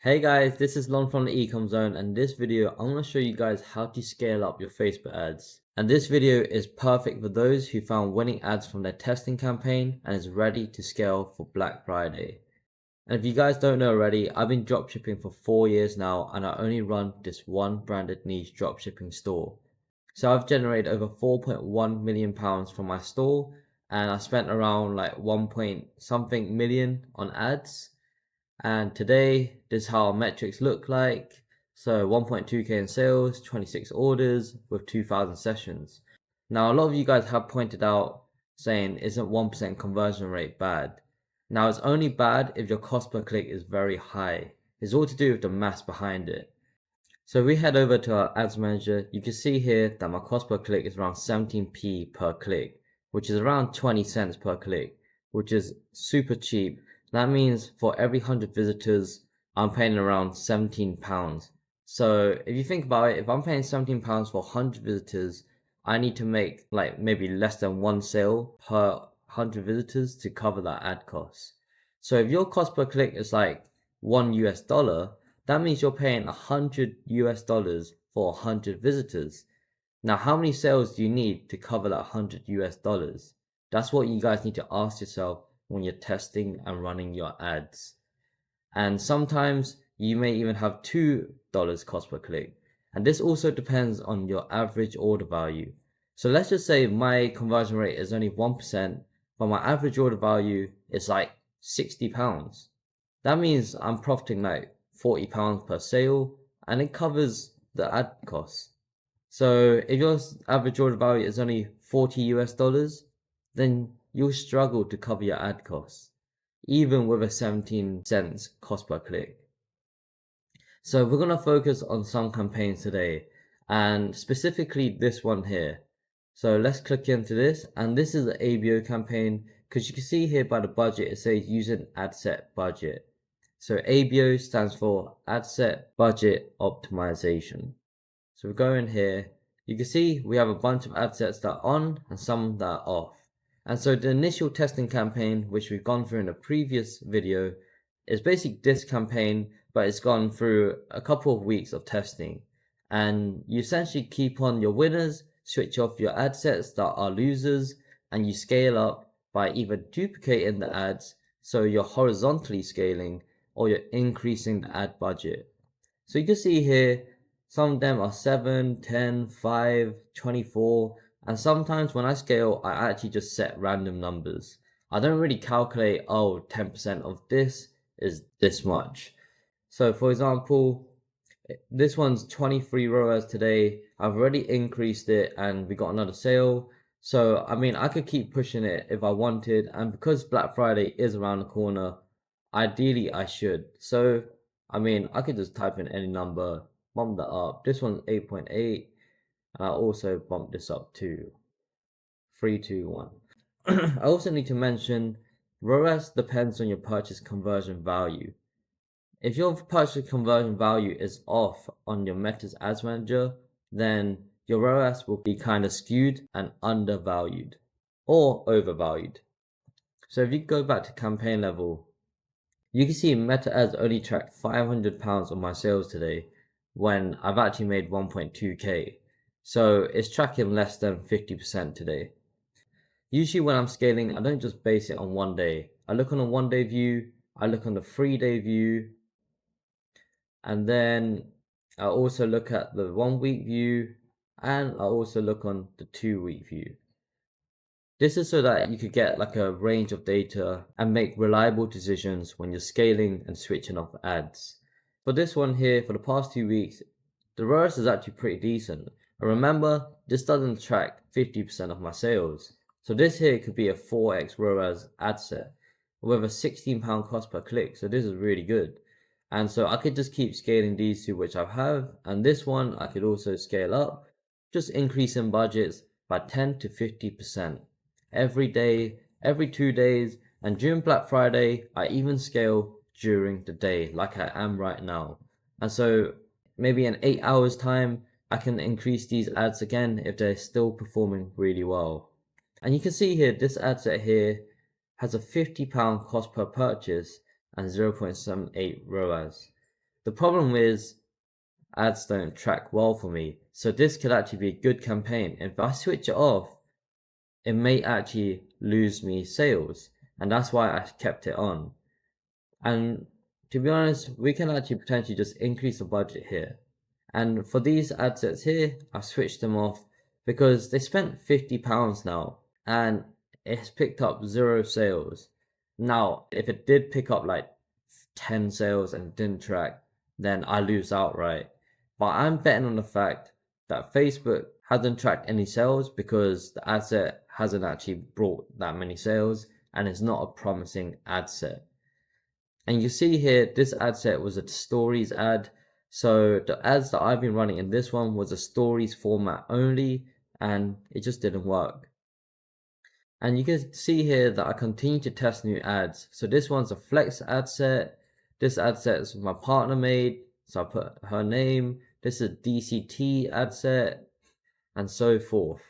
Hey guys, this is Lon from the ECOM zone, and in this video I'm going to show you guys how to scale up your Facebook ads. And this video is perfect for those who found winning ads from their testing campaign and is ready to scale for Black Friday. And if you guys don't know already, I've been dropshipping for 4 years now and I only run this one branded niche dropshipping store. So I've generated over 4.1 million pounds from my store and I spent around like 1 point something million on ads. And today, this is how our metrics look like. So 1.2k in sales, 26 orders with 2,000 sessions. Now, a lot of you guys have pointed out saying, isn't 1% conversion rate bad? Now, it's only bad if your cost per click is very high. It's all to do with the math behind it. So if we head over to our ads manager, you can see here that my cost per click is around 17p per click, which is around 20 cents per click, which is super cheap. That means for every 100 visitors, I'm paying around £17. So if you think about it, if I'm paying £17 for 100 visitors, I need to make like maybe less than one sale per 100 visitors to cover that ad cost. So if your cost per click is like $1, that means you're paying $100 for 100 visitors. Now, how many sales do you need to cover that $100? That's what you guys need to ask yourself when you're testing and running your ads. And sometimes you may even have $2 cost per click. And this also depends on your average order value. So let's just say my conversion rate is only 1%, but my average order value is like £60. That means I'm profiting like £40 per sale and it covers the ad costs. So if your average order value is only $40, then you'll struggle to cover your ad costs, even with a 17 cents cost per click. So we're going to focus on some campaigns today, and specifically this one here. So let's click into this, and this is the ABO campaign, because you can see here by the budget, it says using ad set budget. So ABO stands for ad set budget optimization. So we go in here, you can see we have a bunch of ad sets that are on and some that are off. And so the initial testing campaign, which we've gone through in a previous video, is basically this campaign, but it's gone through a couple of weeks of testing. And you essentially keep on your winners, switch off your ad sets that are losers, and you scale up by either duplicating the ads, so you're horizontally scaling, or you're increasing the ad budget. So you can see here, some of them are 7, 10, 5, 24, and sometimes when I scale, I actually just set random numbers. I don't really calculate, oh, 10% of this is this much. So for example, this one's 23 ROAS today. I've already increased it and we got another sale. So, I mean, I could keep pushing it if I wanted. And because Black Friday is around the corner, ideally I should. So, I mean, I could just type in any number, bump that up. This one's 8.8. And I also bump this up to 3, 2, 1. I also need to mention ROAS depends on your purchase conversion value. If your purchase conversion value is off on your Meta's Ads Manager, then your ROAS will be kind of skewed and undervalued or overvalued. So if you go back to campaign level, you can see Meta Ads only tracked £500 on my sales today when I've actually made 1.2k. So it's tracking less than 50% today. Usually when I'm scaling, I don't just base it on one day. I look on a 1 day view, I look on the 3 day view, and then I also look at the 1 week view, and I also look on the 2 week view. This is so that you could get like a range of data and make reliable decisions when you're scaling and switching off ads. For this one here, for the past 2 weeks, the ROAS is actually pretty decent. And remember, this doesn't track 50% of my sales. So this here could be a 4x ROAS ad set with a £16 cost per click. So this is really good. And so I could just keep scaling these two, which I have. And this one, I could also scale up, just increasing budgets by 10 to 50% every day, every 2 days. And during Black Friday, I even scale during the day like I am right now. And so maybe in 8 hours time, I can increase these ads again if they're still performing really well. And you can see here, this ad set here has a £50 cost per purchase and 0.78 ROAS. The problem is ads don't track well for me. So this could actually be a good campaign. If I switch it off, it may actually lose me sales. And that's why I kept it on. And to be honest, we can actually potentially just increase the budget here. And for these ad sets here, I switched them off because they spent £50 now and it's picked up 0 sales. Now, if it did pick up like 10 sales and didn't track, then I lose outright. But I'm betting on the fact that Facebook hasn't tracked any sales because the ad set hasn't actually brought that many sales and it's not a promising ad set. And you see here, this ad set was a stories ad. So the ads that I've been running in this one was a stories format only, and it just didn't work. And you can see here that I continue to test new ads. So this one's a flex ad set. This ad set is my partner made, so I put her name. This is a DCT ad set, and so forth.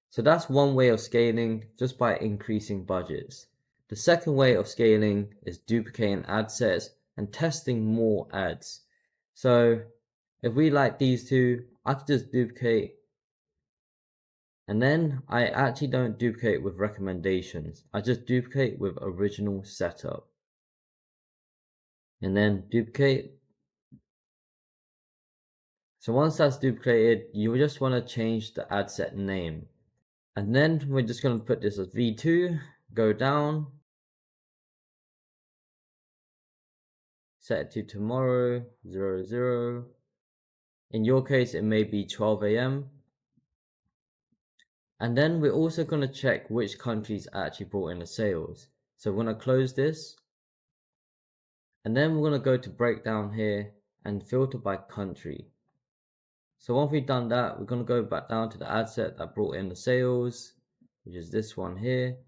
So that's one way of scaling, just by increasing budgets. The second way of scaling is duplicating ad sets and testing more ads. So if we like these two, I could just duplicate. And then I actually don't duplicate with recommendations. I just duplicate with original setup. And then duplicate. So once that's duplicated, you just want to change the ad set name. And then we're just going to put this as V2, go down, set it to tomorrow, 00. In your case, it may be 12 a.m. And then we're also going to check which countries actually brought in the sales. So we're going to close this. And then we're going to go to breakdown here and filter by country. So once we've done that, we're going to go back down to the ad set that brought in the sales, which is this one here.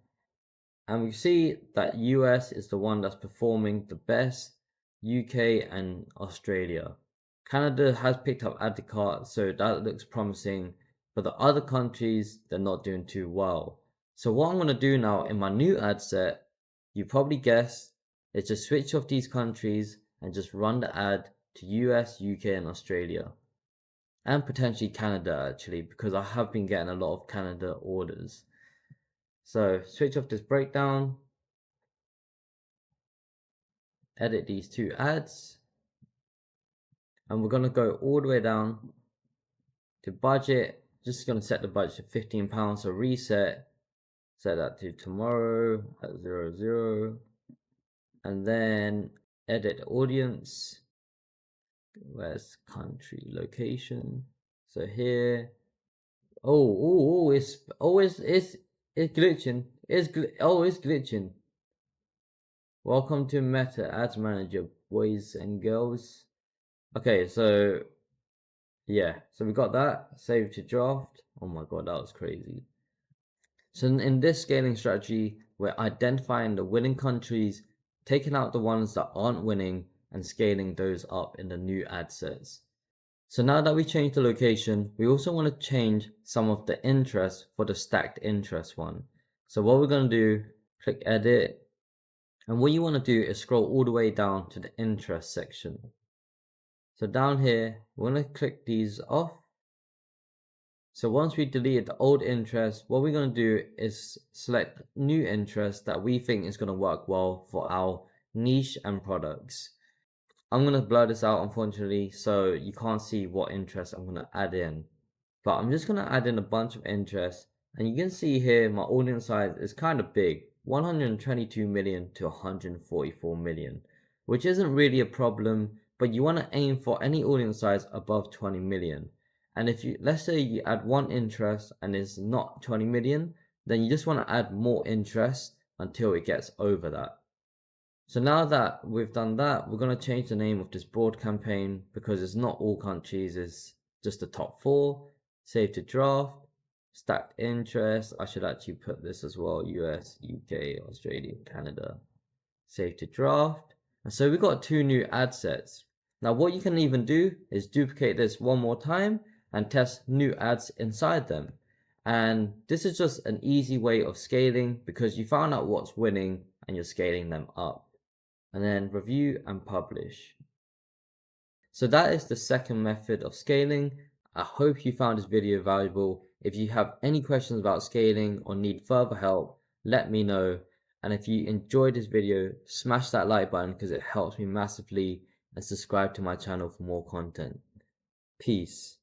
And we see that US is the one that's performing the best, UK and Australia. Canada has picked up add to cart, so that looks promising, but the other countries, they're not doing too well. So what I'm going to do now in my new ad set, you probably guessed, is just switch off these countries and just run the ad to US, UK and Australia. And potentially Canada actually, because I have been getting a lot of Canada orders. So switch off this breakdown, edit these two ads, and we're going to go all the way down to budget. Just going to set the budget to £15, so reset, set that to tomorrow at 00, and then edit the audience. Where's country location? So here, it's glitching. It's glitching. Welcome to Meta Ads Manager, boys and girls. Okay, so yeah, so we got that. Save to draft. Oh my god, that was crazy. So in this scaling strategy, we're identifying the winning countries, taking out the ones that aren't winning, and scaling those up in the new ad sets. So now that we changed the location, we also want to change some of the interest for the stacked interest one. So what we're going to do, click edit, and what you want to do is scroll all the way down to the interest section. So down here, we're going to click these off. So once we deleted the old interest, what we're going to do is select new interest that we think is going to work well for our niche and products. I'm going to blur this out, unfortunately, so you can't see what interest I'm going to add in. But I'm just going to add in a bunch of interest. And you can see here my audience size is kind of big, 122 million to 144 million, which isn't really a problem, but you want to aim for any audience size above 20 million. And if you, let's say you add one interest and it's not 20 million, then you just want to add more interest until it gets over that. So now that we've done that, we're going to change the name of this broad campaign because it's not all countries, it's just the top 4. Save to draft, stacked interest. I should actually put this as well, US, UK, Australia, Canada. Save to draft. And so we've got 2 new ad sets. Now what you can even do is duplicate this one more time and test new ads inside them. And this is just an easy way of scaling because you found out what's winning and you're scaling them up. And then review and publish. So that is the second method of scaling. I hope you found this video valuable. If you have any questions about scaling or need further help, let me know. And if you enjoyed this video, smash that like button because it helps me massively, and subscribe to my channel for more content. Peace.